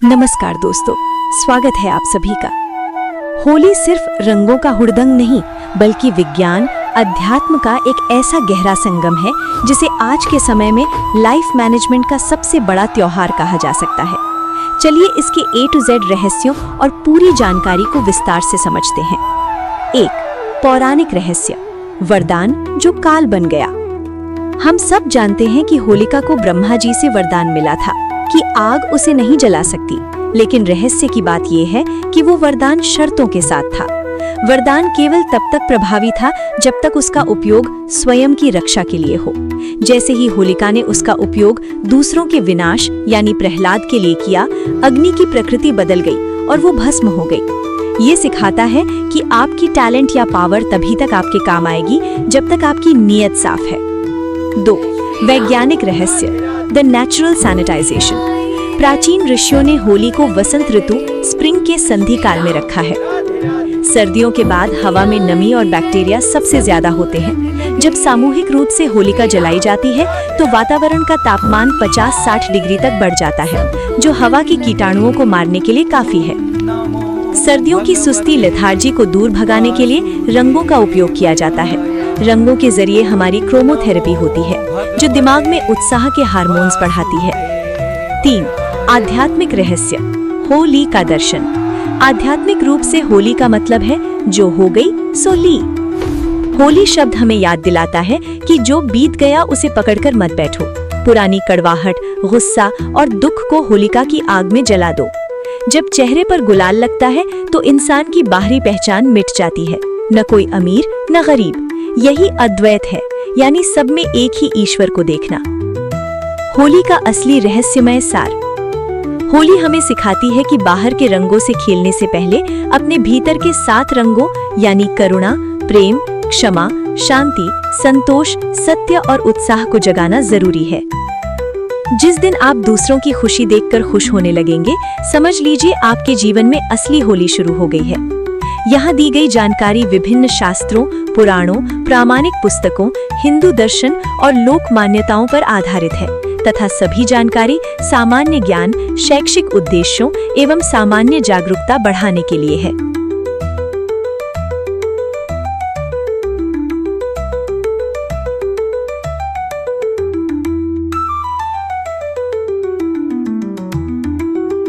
नमस्कार दोस्तों, स्वागत है आप सभी का। होली सिर्फ रंगों का हुड़दंग नहीं, बल्कि विज्ञान, अध्यात्म का एक ऐसा गहरा संगम है जिसे आज के समय में लाइफ मैनेजमेंट का सबसे बड़ा त्योहार कहा जा सकता है। चलिए इसके A to Z रहस्यों और पूरी जानकारी को विस्तार से समझते हैं। 1. पौराणिक रहस्य, वरदान जो काल बन गया। हम सब जानते हैं कि होलिका को ब्रह्मा जी से वरदान मिला था कि आग उसे नहीं जला सकती, लेकिन रहस्य की बात यह है कि वो वरदान शर्तों के साथ था। वरदान केवल तब तक प्रभावी था जब तक उसका उपयोग स्वयं की रक्षा के लिए हो। जैसे ही होलिका ने उसका उपयोग दूसरों के विनाश यानी प्रहलाद के लिए किया, अग्नि की प्रकृति बदल गई और वो भस्म हो गई। ये सिखाता है कि आपकी टैलेंट या पावर तभी तक आपके काम आएगी जब तक आपकी नीयत साफ है। 2. वैज्ञानिक रहस्य, द नेचुरल सैनिटाइजेशन। प्राचीन ऋषियों ने होली को वसंत ऋतु स्प्रिंग के संधि काल में रखा है। सर्दियों के बाद हवा में नमी और बैक्टीरिया सबसे ज्यादा होते हैं। जब सामूहिक रूप से होलिका जलाई जाती है तो वातावरण का तापमान 50-60 डिग्री तक बढ़ जाता है, जो हवा के कीटाणुओं को मारने के लिए काफी है। सर्दियों की सुस्ती लेथार्जी को दूर भगाने के लिए रंगों का उपयोग किया जाता है। रंगों के जरिए हमारी क्रोमोथेरेपी होती है, जो दिमाग में उत्साह के हार्मोन्स बढ़ाती है। 3. आध्यात्मिक रहस्य, होली का दर्शन। आध्यात्मिक रूप से होली का मतलब है जो हो गई सो ली। होली शब्द हमें याद दिलाता है कि जो बीत गया उसे पकड़कर मत बैठो। पुरानी कड़वाहट, गुस्सा और दुख को होलिका की आग में जला दो। जब चेहरे पर गुलाल लगता है तो इंसान की बाहरी पहचान मिट जाती है, न कोई अमीर न गरीब। यही अद्वैत है, यानी सब में एक ही ईश्वर को देखना। होली का असली रहस्यमय सार। होली हमें सिखाती है कि बाहर के रंगों से खेलने से पहले अपने भीतर के 7 रंगों यानी करुणा, प्रेम, क्षमा, शांति, संतोष, सत्य और उत्साह को जगाना जरूरी है। जिस दिन आप दूसरों की खुशी देखकर खुश होने लगेंगे, समझ लीजिए आपके जीवन में असली होली शुरू हो गई है। यहाँ दी गई जानकारी विभिन्न शास्त्रों, पुराणों, प्रामाणिक पुस्तकों, हिंदू दर्शन और लोक मान्यताओं पर आधारित है तथा सभी जानकारी सामान्य ज्ञान, शैक्षिक उद्देश्यों एवं सामान्य जागरूकता बढ़ाने के लिए है।